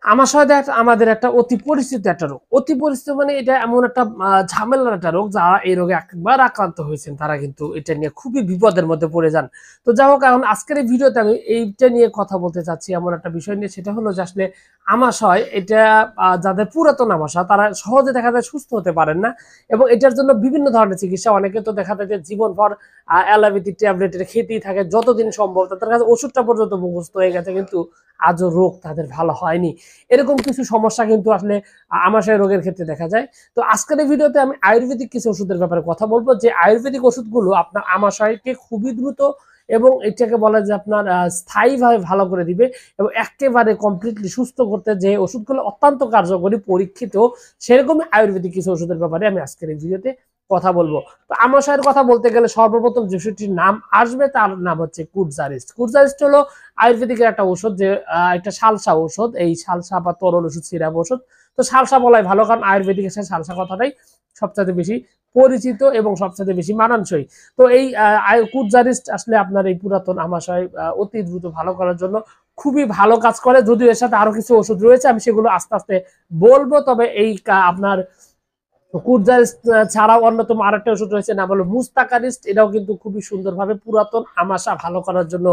আমাশয় আমাদের একটা অতি পরিচিত একটা রোগ। অতি পরিচিত মানে এটা এমন একটা ঝামেলার একটা রোগ, যারা এই রোগে একবার আক্রান্ত হয়েছেন তারা কিন্তু এটা নিয়ে খুবই বিপদের মধ্যে পড়ে যান। তো যাই হোক, এখন আজকের এই ভিডিওতে আমি এইটা নিয়ে কথা বলতে চাচ্ছি, এমন একটা বিষয় নিয়ে। সেটা হলো যে আসলে আমাশয় এটা যাদের পুরাতন আমাশয় তারা সহজে দেখা যায় সুস্থ হতে পারেন না, এবং এটার জন্য বিভিন্ন ধরনের চিকিৎসা। অনেকে তো দেখা যায় যে জীবনভর অ্যালোপ্যাথি ট্যাবলেট খেতেই থাকে যতদিন সম্ভব, তাদের কাছে ওষুধটা পর্যন্ত মুখস্থ হয়ে গেছে, কিন্তু আজও রোগ তাদের ভালো হয়নি। এরকম কিছু সমস্যা কিন্তু আসলে আমাশয় রোগের ক্ষেত্রে দেখা যায়। তো আজকের এই ভিডিওতে আমি আয়ুর্বেদিক কিছু ওষুধের ব্যাপারে কথা বলবো, যে আয়ুর্বেদিক ওষুধগুলো আপনার আমাশয়কে খুবই দ্রুত এবং এটাকে বলা যে আপনার স্থায়ীভাবে ভালো করে দিবে, এবং একেবারে কমপ্লিটলি সুস্থ করতে যে ওষুধগুলো অত্যন্ত কার্যকরী, পরীক্ষিত, সেরকম আয়ুর্বেদিক কিছু ওষুধের ব্যাপারে আমি আজকের এই ভিডিওতে কথা বলবো। তো আমাশয়ের কথা বলতে গেলে সর্বপ্রথম যে ওষুধটির নাম আসবে তার নাম হচ্ছে কুটজারিস্ট। কুটজারিস্ট হলো আয়ুর্বেদিকের একটা ওষুধ, যে একটা সালসা ঔষধ, এই সালসা বা তরল ওষুধ, সিরাপ ওষুধ। তো সালসা বলাই ভালো, কারণ আয়ুর্বেদিকের সাথে সালসা কথাটাই সবচেয়ে বেশি পরিচিত এবং সবচেয়ে বেশি মানানসই। তো এই কুটজারিস্ট আসলে আপনার এই পুরাতন আমাশয় অতি দ্রুত ভালো করার জন্য খুবই ভালো কাজ করে। যদিও এর সাথে আরো কিছু ওষুধ রয়েছে, আমি সেগুলো আস্তে আস্তে বলবো। তবে এই আপনার কুটজারিস্ট ছাড়াও অন্যতম আরেকটা ওষুধ রয়েছে, নাম হলো মুস্তাকারিস্ট। এটাও কিন্তু খুবই সুন্দরভাবে পুরাতন আমাশা ভালো করার জন্য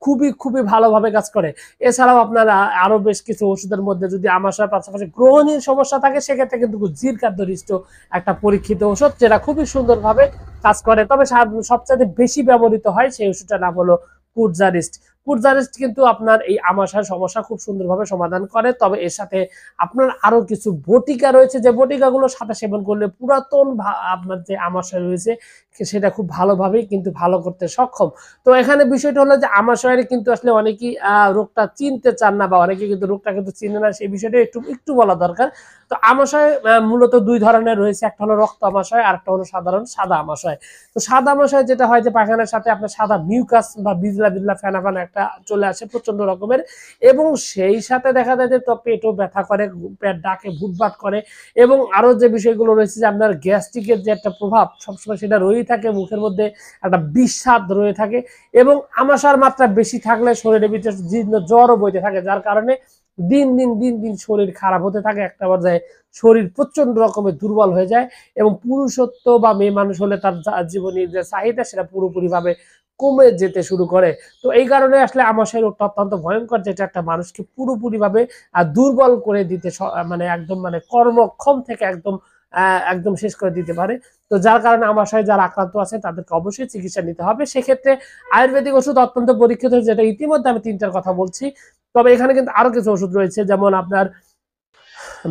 খুবই খুবই ভালোভাবে কাজ করে। এছাড়াও আপনারা আরো বেশ কিছু ওষুধের মধ্যে যদি আমাশার পাশাপাশি গ্রহণীর সমস্যা থাকে, সেক্ষেত্রে কিন্তু জিরকার্দরিস্ট একটা পরীক্ষিত ওষুধ, যেটা খুবই সুন্দরভাবে কাজ করে। তবে সবচেয়ে বেশি ব্যবহৃত হয় সেই ওষুধটার নাম হলো কুটজারিস্ট। কুটজারিস্ট কিন্তু আপনার এই আমাশার সমস্যা খুব সুন্দরভাবে সমাধান করে। তবে এর সাথে আপনার আরো কিছু বটিকা রয়েছে, যে বটিকাগুলো সাথে সেবন করলে পুরাতন আপনার যে আমাশয় রয়েছে সেটা খুব ভালোভাবেই কিন্তু ভালো করতে সক্ষম। তো এখানে বিষয়টা হলো যে আমাশয়ের কিন্তু আসলে অনেকেই রোগটা চিনতে চান না, বা অনেকে কিন্তু রোগটা কিন্তু চিনে না, সেই বিষয়টা একটু একটু বলা দরকার। তো আমাশয় মূলত দুই ধরনের রয়েছে, একটা হলো রক্ত আমাশয় আর একটা হলো সাধারণ সাদা আমাশয়। তো সাদা আমাশয় যেটা হয় যে পায়খানার সাথে আপনার সাদা মিউকাস বা বিজলা বিজলা ফেনা ফেনা একটা চলে আসে প্রচন্ড রকমের, এবং সেই সাথে দেখা যায় যে পেটও ব্যথা করে, পেট ডাকে, ভুটভাট করে, এবং আরো যে বিষয়গুলো রয়েছে যে আপনার গ্যাস্ট্রিকের যে একটা প্রভাব সবসময় সেটা রয়েই থাকে, মুখের মধ্যে একটা বিস্বাদ রয়ে থাকে, এবং আমাশার মাত্রা বেশি থাকলে শরীরের ভিতরে জীর্ণ জ্বরও বইতে থাকে, যার কারণে দিন দিন দিন দিন শরীর খারাপ হতে থাকে। একটা পর্যায়ে শরীর প্রচন্ড রকমের দুর্বল হয়ে যায়, এবং পুরুষত্ব বা মেয়ে মানুষ হলে তার জীবনের যে চাহিদা সেটা পুরোপুরি ভাবে কমে যেতে শুরু করে। তো এই কারণে আসলে আমাশয় রোগটা অত্যন্ত ভয়ঙ্কর, যেটা একটা মানুষকে পুরোপুরি ভাবে দুর্বল করে দিতে, মানে একদম মানে কর্মক্ষম থেকে একদম একদম শেষ করে দিতে পারে। তো যার কারণে আমাশয় যারা আক্রান্ত আছে তাদেরকে অবশ্যই চিকিৎসা নিতে হবে। সেক্ষেত্রে আয়ুর্বেদিক ওষুধ অত্যন্ত পরীক্ষিত, যেটা ইতিমধ্যে আমি তিনটার কথা বলছি। তবে এখানে কিন্তু আরো কিছু ওষুধ রয়েছে, যেমন আপনার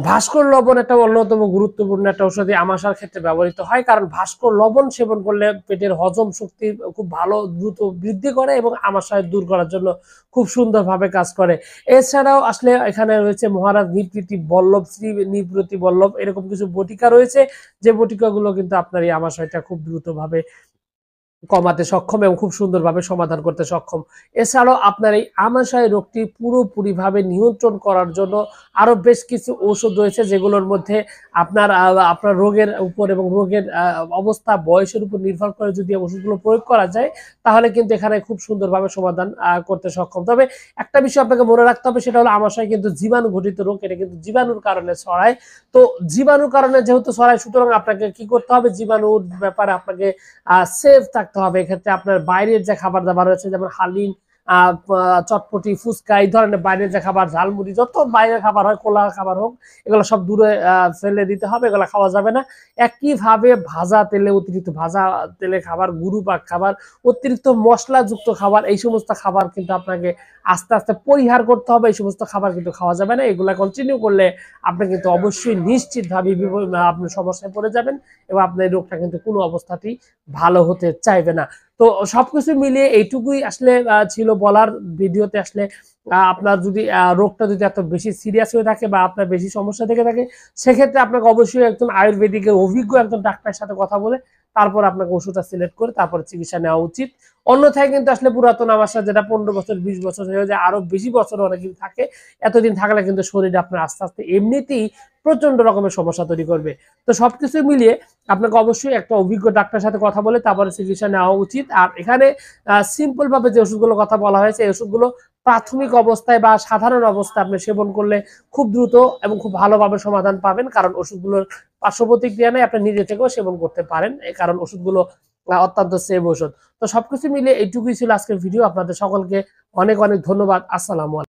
ভাস্কর লবণ একটা অন্যতম গুরুত্বপূর্ণ একটা ঔষধি আমাশার ক্ষেত্রে ব্যবহৃত হয়, কারণ ভাস্কর লবণ সেবন করলে পেটের হজম শক্তি খুব ভালো দ্রুত বৃদ্ধি করে এবং আমাশয় দূর করার জন্য খুব সুন্দরভাবে কাজ করে। এছাড়াও আসলে এখানে রয়েছে মহারাজ নিবৃত্তি বল্লভ, শ্রী নিবৃত্তি বল্লভ, এরকম কিছু বটিকা রয়েছে, যে বটিকাগুলো কিন্তু আপনার এই আমাশয়টা খুব দ্রুতভাবে কমাতে সক্ষম এবং খুব সুন্দরভাবে সমাধান করতে সক্ষম। এছাড়াও আপনার এই আমাশয় রোগটি পুরোপুরিভাবে নিয়ন্ত্রণ করার জন্য আরো বেশ কিছু ঔষধ রয়েছে, যেগুলোর মধ্যে আপনার রোগের উপর এবং রোগের অবস্থা, বয়সের উপর নির্ভর করে যদি ওষুধগুলো প্রয়োগ করা যায়, তাহলে কিন্তু এখানে খুব সুন্দরভাবে সমাধান করতে সক্ষম। তবে একটা বিষয় আপনাকে মনে রাখতে হবে, সেটা হলো আমাশয় কিন্তু জীবাণু ঘটিত রোগ, এটা কিন্তু জীবাণুর কারণে ছড়ায়। তো জীবাণুর কারণে যেহেতু ছড়ায়, সুতরাং আপনাকে কি করতে হবে, জীবাণুর ব্যাপারে আপনাকে সেফ থাকতে হবে। এক্ষেত্রে আপনার বাইরের যে খাবার দাবার রয়েছে, যেমন হালিম, চটপটি, ফুচকা, এই ধরনের বাইরের যে খাবার, ঝালমুড়ি, যত বাইরের খাবার হয়, খোলা খাবার হোক, এগুলো সব দূরে ফেলে দিতে হবে, এগুলো খাওয়া যাবে না। একইভাবে ভাজা তেলে, অতিরিক্ত ভাজা তেলে খাবার, গুরু পাক খাবার, অতিরিক্ত মশলাযুক্ত খাবার, এই সমস্ত খাবার কিন্তু আপনাকে আস্তে আস্তে পরিহার করতে হবে। এই সমস্ত খাবার কিন্তু খাওয়া যাবে না। এগুলা কন্টিনিউ করলে আপনি কিন্তু অবশ্যই নিশ্চিতভাবে আপনি সমস্যায় পড়ে যাবেন, এবং আপনার এই রোগটা কিন্তু কোনো অবস্থাতেই ভালো হতে চাইবে না। তো সবকিছু মিলিয়ে এইটুকুই আসলে ছিল বলার। ভিডিওতে আসলে আপনার যদি রোগটা যদি এত বেশি সিরিয়াস হয়ে থাকে বা আপনার বেশি সমস্যা থেকে থাকে, সেক্ষেত্রে আপনাকে অবশ্যই একজন আয়ুর্বেদিকের অভিজ্ঞ একজন ডাক্তারের সাথে কথা বলে তারপর আপনাকে ওষুধটা সিলেক্ট করে তারপর চিকিৎসা নেওয়া উচিত। অন্যথায় কিন্তু আসলে পুরাতন আমাশা, যেটা 15 বছর 20 বছর হয়ে যায়, আরো বেশি বছর অনেকদিন থাকে, এতদিন থাকলে কিন্তু শরীরে আপনার আস্তে আস্তে এমনিতেই প্রচন্ড রকমের সমস্যা তৈরি করবে। তো সবকিছু মিলিয়ে আপনাকে অবশ্যই একটা অভিজ্ঞ ডাক্তারের সাথে কথা বলে তারপরে চিকিৎসা নেওয়া উচিত। আর এখানে সিম্পল ভাবে যে ওষুধগুলো কথা বলা হয়েছে, এই ওষুধগুলো প্রাথমিক অবস্থায় বা সাধারণ অবস্থায় আপনি সেবন করলে খুব দ্রুত এবং খুব ভালোভাবে সমাধান পাবেন, কারণ ওষুধগুলোর পার্শ্ব প্রতিক্রিয়া নেই, আপনি নিজে থেকেও সেবন করতে পারেন, কারণ ওষুধগুলো অত্যন্ত সেফ ওষুধ। তো সবকিছু মিলে এইটুকুই ছিল আজকের ভিডিও। আপনাদের সকলকে অনেক অনেক ধন্যবাদ। আসসালামু আলাইকুম।